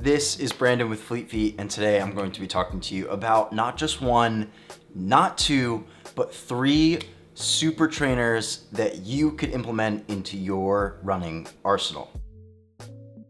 This is Brandon with Fleet Feet, and today I'm going to be talking to you about not just one, not two, but 3 super trainers that you could implement into your running arsenal.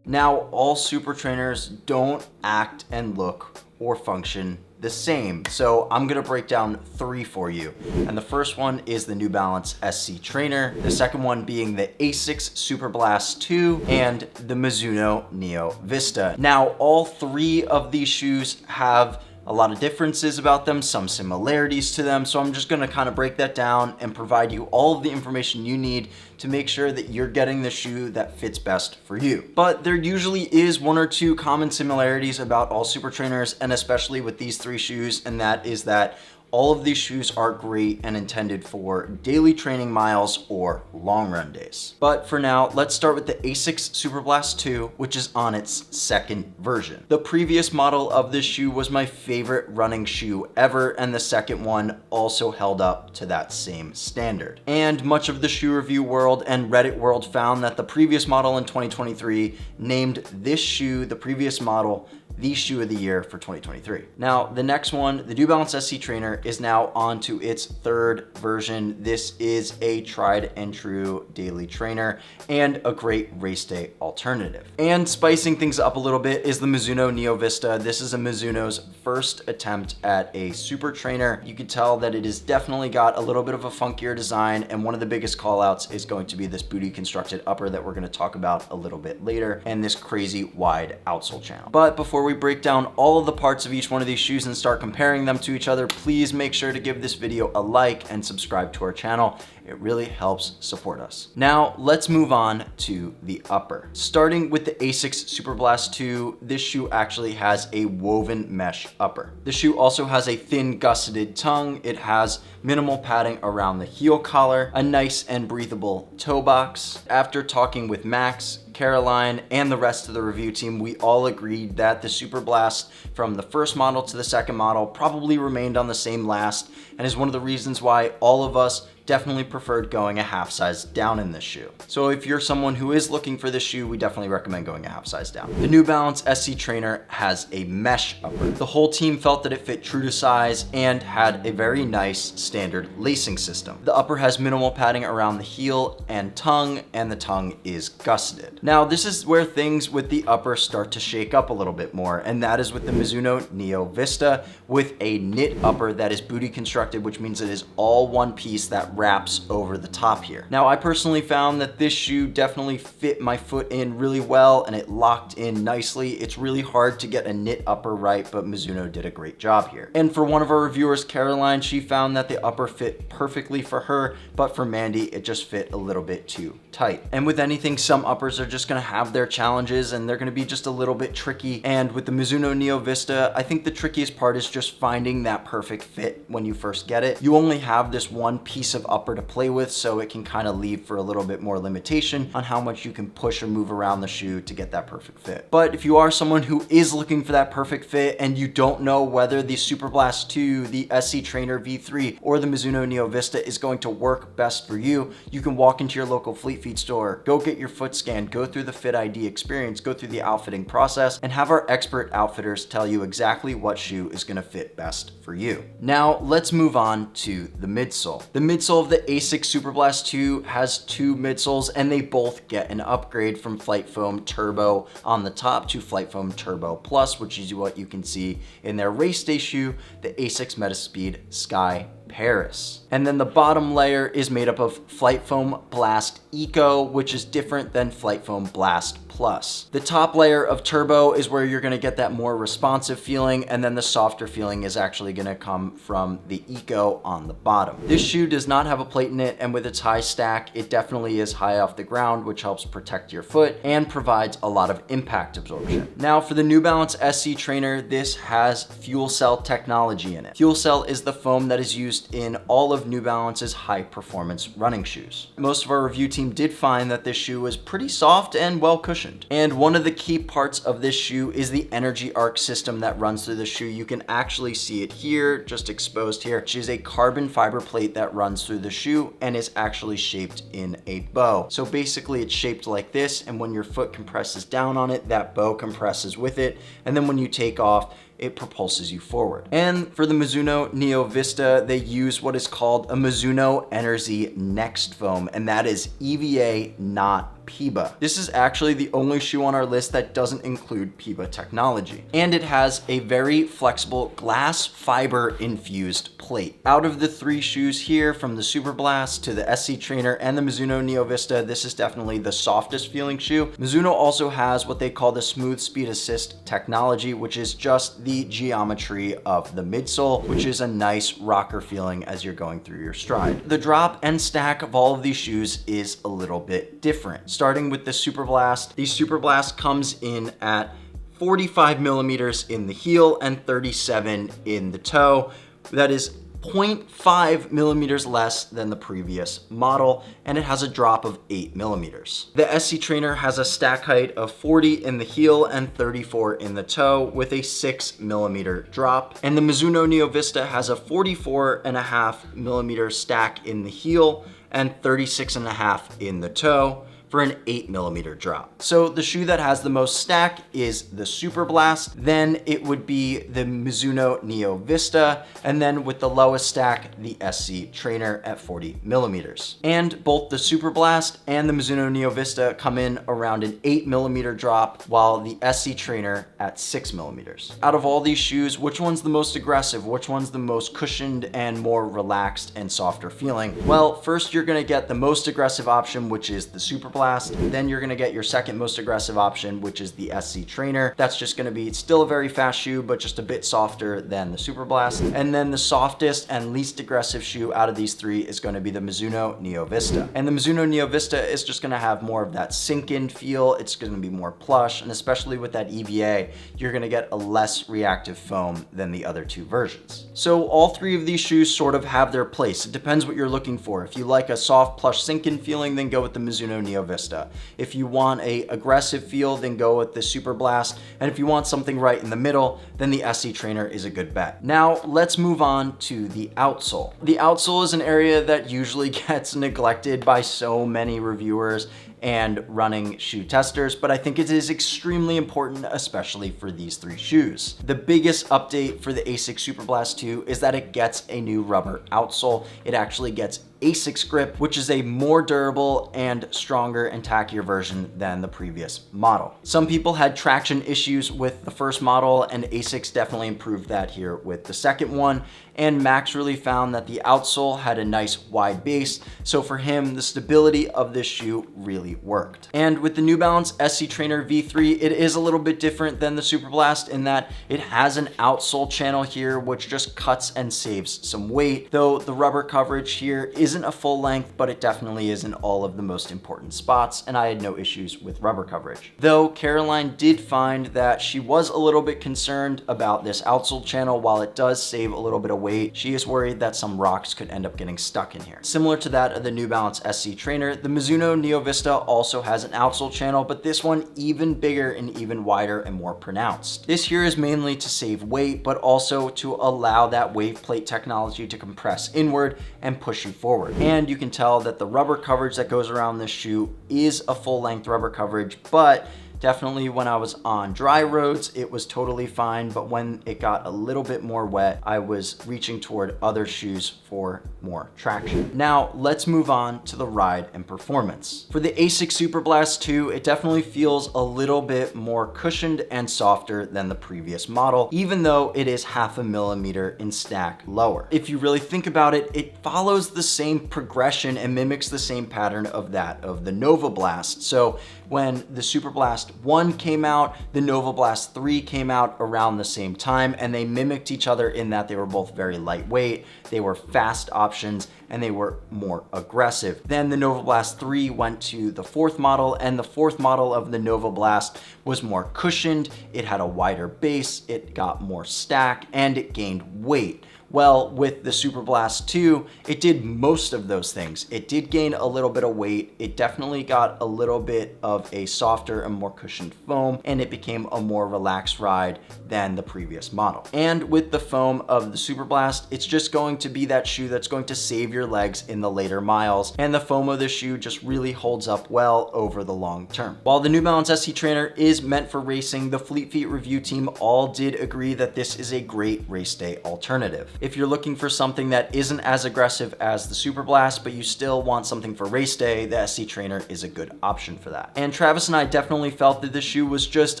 Now, all super trainers don't act and look or function the same, so I'm gonna break down 3 for you. And the first one is the New Balance SC Trainer, the second one being the ASICS Superblast 2, and the Mizuno Neo Vista. Now, all 3 of these shoes have a lot of differences about them, some similarities to them, so I'm just gonna kind of break that down and provide you all of the information you need to make sure that you're getting the shoe that fits best for you. But there usually is 1 or 2 common similarities about all super trainers, and especially with these 3 shoes, and that is that all of these shoes are great and intended for daily training miles or long run days. But for now, let's start with the ASICS Superblast 2, which is on its 2nd version. The previous model of this shoe was my favorite running shoe ever, and the second one also held up to that same standard. And much of the shoe review world and Reddit world found that the previous model in 2023 named this shoe, the previous model, the shoe of the year for 2023. Now, the next one, the New Balance SC Trainer, is now on to its 3rd version. This is a tried and true daily trainer and a great race day alternative. And spicing things up a little bit is the Mizuno Neo Vista. This is a Mizuno's first attempt at a super trainer. You can tell that it has definitely got a little bit of a funkier design, and one of the biggest call outs is going to be this booty constructed upper that we're going to talk about a little bit later, and this crazy wide outsole channel. But before we break down all of the parts of each one of these shoes and start comparing them to each other, please make sure to give this video a like and subscribe to our channel. It really helps support us. Now, let's move on to the upper. Starting with the ASICS Superblast 2, this shoe actually has a woven mesh upper. The shoe also has a thin gusseted tongue. It has minimal padding around the heel collar, a nice and breathable toe box. After talking with Max, Caroline, and the rest of the review team, we all agreed that the Superblast from the first model to the second model probably remained on the same last, and is one of the reasons why all of us definitely preferred going a half size down in this shoe. So if you're someone who is looking for this shoe, we definitely recommend going a half size down. The New Balance SC Trainer has a mesh upper. The whole team felt that it fit true to size and had a very nice standard lacing system. The upper has minimal padding around the heel and tongue, and the tongue is gusseted. Now, this is where things with the upper start to shake up a little bit more, and that is with the Mizuno Neo Vista with a knit upper that is booty constructed, which means it is all one piece that wraps over the top here. Now, I personally found that this shoe definitely fit my foot in really well, and it locked in nicely. It's really hard to get a knit upper right, but Mizuno did a great job here. And for one of our reviewers, Caroline, she found that the upper fit perfectly for her, but for Mandy, it just fit a little bit too tight. And with anything, some uppers are just gonna have their challenges, and they're gonna be just a little bit tricky. And with the Mizuno Neo Vista, I think the trickiest part is just finding that perfect fit when you first get it. You only have this one piece of upper to play with, so it can kind of leave for a little bit more limitation on how much you can push or move around the shoe to get that perfect fit. But if you are someone who is looking for that perfect fit and you don't know whether the Superblast 2, the SC Trainer V3, or the Mizuno Neo Vista is going to work best for you, you can walk into your local Fleet Feet store, go get your foot scanned, go through the Fit ID experience, go through the outfitting process, and have our expert outfitters tell you exactly what shoe is going to fit best for you. Now, let's move on to the midsole. The midsole of the ASICS Superblast 2 has 2 midsoles, and they both get an upgrade from Flight Foam Turbo on the top to Flight Foam Turbo Plus, which is what you can see in their race day shoe, the ASICS Metaspeed Sky Paris. And then the bottom layer is made up of Flight Foam Blast Eco, which is different than Flight Foam Blast Plus. The top layer of Turbo is where you're gonna get that more responsive feeling, and then the softer feeling is actually gonna come from the Eco on the bottom. This shoe does not have a plate in it, and with its high stack, it definitely is high off the ground, which helps protect your foot and provides a lot of impact absorption. Now, for the New Balance SC Trainer, this has fuel cell technology in it. Fuel cell is the foam that is used used in all of New Balance's high performance running shoes. Most of our review team did find that this shoe was pretty soft and well cushioned. And one of the key parts of this shoe is the energy arc system that runs through the shoe. You can actually see it here, just exposed here, which is a carbon fiber plate that runs through the shoe and is actually shaped in a bow. So basically it's shaped like this, and when your foot compresses down on it, that bow compresses with it, and then when you take off, it propulses you forward. And for the Mizuno Neo Vista, they use what is called a Mizuno Energy Next Foam, and that is EVA, not PIBA. This is actually the only shoe on our list that doesn't include PIBA technology. And it has a very flexible glass fiber infused plate. Out of the three shoes here, from the Superblast to the Supertrainer and the Mizuno Neo Vista, this is definitely the softest feeling shoe. Mizuno also has what they call the Smooth Speed Assist technology, which is just the geometry of the midsole, which is a nice rocker feeling as you're going through your stride. The drop and stack of all of these shoes is a little bit different. Starting with the Superblast, the Superblast comes in at 45 millimeters in the heel and 37 in the toe. That is 0.5 millimeters less than the previous model, and it has a drop of 8 millimeters. The Supertrainer has a stack height of 40 in the heel and 34 in the toe with a 6 millimeter drop. And the Mizuno Neo Vista has a 44.5 millimeter stack in the heel and 36.5 in the toe for an 8 millimeter drop. So the shoe that has the most stack is the Superblast, then it would be the Mizuno Neo Vista, and then with the lowest stack, the Supertrainer at 40 millimeters. And both the Superblast and the Mizuno Neo Vista come in around an 8 millimeter drop, while the Supertrainer at 6 millimeters. Out of all these shoes, which one's the most aggressive? Which one's the most cushioned and more relaxed and softer feeling? Well, first you're gonna get the most aggressive option, which is the Superblast. Then you're gonna get your second most aggressive option, which is the Supertrainer. That's just gonna be still a very fast shoe, but just a bit softer than the Superblast. And then the softest and least aggressive shoe out of these three is gonna be the Mizuno Neo Vista. And the Mizuno Neo Vista is just gonna have more of that sink-in feel. It's gonna be more plush, and especially with that EVA, you're gonna get a less reactive foam than the other two versions. So all three of these shoes sort of have their place. It depends what you're looking for. If you like a soft, plush sink-in feeling, then go with the Mizuno Neo Vista. If you want a aggressive feel, then go with the Superblast. And if you want something right in the middle, then the Supertrainer is a good bet. Now let's move on to the outsole. The outsole is an area that usually gets neglected by so many reviewers and running shoe testers, but I think it is extremely important, especially for these three shoes. The biggest update for the ASICS Superblast 2 is that it gets a new rubber outsole. It actually gets ASICS grip, which is a more durable and stronger and tackier version than the previous model. Some people had traction issues with the first model, and ASICS definitely improved that here with the second one. And Max really found that the outsole had a nice wide base, so for him, the stability of this shoe really worked. And with the New Balance Supertrainer V3, it is a little bit different than the Superblast in that it has an outsole channel here, which just cuts and saves some weight, though the rubber coverage here isn't a full length, but it definitely is in all of the most important spots, and I had no issues with rubber coverage. Though Caroline did find that she was a little bit concerned about this outsole channel. While it does save a little bit of weight, she is worried that some rocks could end up getting stuck in here. Similar to that of the New Balance Supertrainer, the Mizuno Neo Vista also has an outsole channel, but this one even bigger and even wider and more pronounced. This here is mainly to save weight, but also to allow that wave plate technology to compress inward and push you forward. And you can tell that the rubber coverage that goes around this shoe is a full length rubber coverage, but definitely when I was on dry roads, it was totally fine, but when it got a little bit more wet, I was reaching toward other shoes for more traction. Now, let's move on to the ride and performance. For the ASICS Superblast 2, it definitely feels a little bit more cushioned and softer than the previous model, even though it is 0.5 millimeter in stack lower. If you really think about it, it follows the same progression and mimics the same pattern of that of the Nova Blast. So when the Superblast 1 came out, the Nova Blast 3 came out around the same time, and they mimicked each other in that they were both very lightweight, they were fast options, and they were more aggressive. Then the Nova Blast 3 went to the fourth model, and the fourth model of the Nova Blast was more cushioned, it had a wider base, it got more stack, and it gained weight. Well, with the Superblast 2, it did most of those things. It did gain a little bit of weight. It definitely got a little bit of a softer and more cushioned foam, and it became a more relaxed ride than the previous model. And with the foam of the Superblast, it's just going to be that shoe that's going to save your legs in the later miles, and the foam of the shoe just really holds up well over the long term. While the New Balance SC Trainer is meant for racing, the Fleet Feet review team all did agree that this is a great race day alternative. If you're looking for something that isn't as aggressive as the Superblast, but you still want something for race day, the SC Trainer is a good option for that. And Travis and I definitely felt that the shoe was just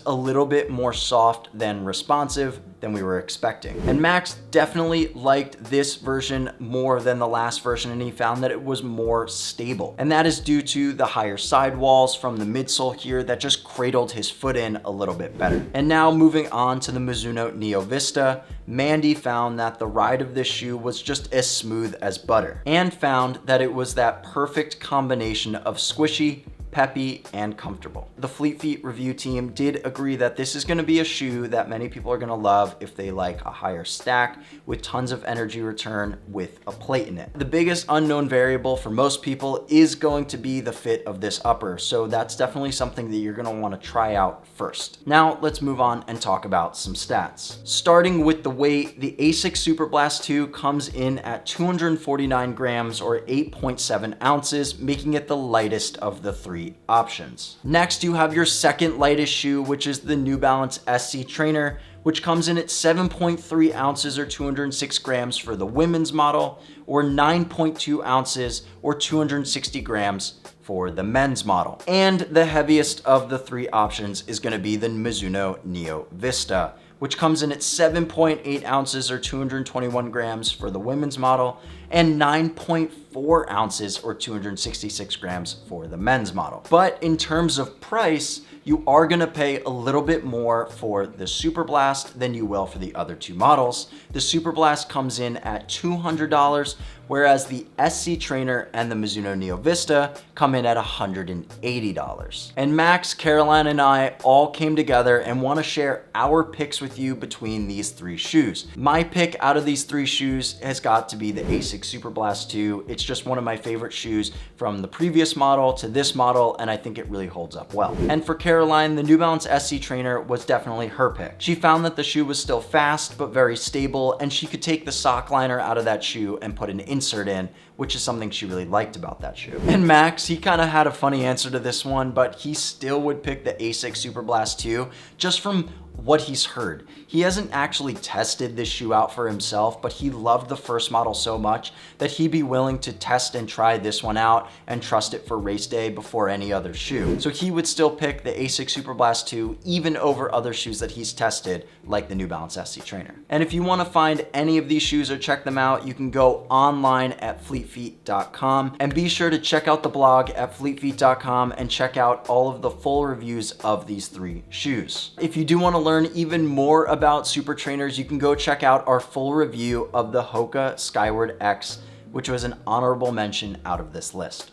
a little bit more soft than responsive than we were expecting. And Max definitely liked this version more than the last version, and he found that it was more stable. And that is due to the higher sidewalls from the midsole here that just cradled his foot in a little bit better. And now moving on to the Mizuno Neo Vista, Mandy found that the ride of this shoe was just as smooth as butter, and found that it was that perfect combination of squishy, peppy, and comfortable. The Fleet Feet review team did agree that this is gonna be a shoe that many people are gonna love if they like a higher stack with tons of energy return with a plate in it. The biggest unknown variable for most people is going to be the fit of this upper, so that's definitely something that you're gonna wanna try out first. Now let's move on and talk about some stats. Starting with the weight, the ASICS Superblast 2 comes in at 249 grams or 8.7 ounces, making it the lightest of the three options. Next, you have your second lightest shoe, which is the New Balance SC Trainer, which comes in at 7.3 ounces or 206 grams for the women's model, or 9.2 ounces or 260 grams for the men's model. And the heaviest of the three options is going to be the Mizuno Neo Vista, which comes in at 7.8 ounces or 221 grams for the women's model, and 9.4 ounces or 266 grams for the men's model. But in terms of price, you are gonna pay a little bit more for the Superblast than you will for the other two models. The Superblast comes in at $200, whereas the SC Trainer and the Mizuno Neo Vista come in at $180. And Max, Caroline, and I all came together and want to share our picks with you between these three shoes. My pick out of these three shoes has got to be the ASICS Superblast 2. It's just one of my favorite shoes from the previous model to this model, and I think it really holds up well. And for Caroline, the New Balance SC Trainer was definitely her pick. She found that the shoe was still fast, but very stable, and she could take the sock liner out of that shoe and put an insert in, which is something she really liked about that shoe. And Max, he kind of had a funny answer to this one, but he still would pick the ASICS Superblast 2 just from what he's heard. He hasn't actually tested this shoe out for himself, but he loved the first model so much that he'd be willing to test and try this one out and trust it for race day before any other shoe. So he would still pick the ASICS Superblast 2 even over other shoes that he's tested, like the New Balance SC Trainer. And if you want to find any of these shoes or check them out, you can go online at fleetfeet.com, and be sure to check out the blog at fleetfeet.com and check out all of the full reviews of these three shoes. If you do want to learn even more about Supertrainers, you can go check out our full review of the Hoka Skyward X, which was an honorable mention out of this list.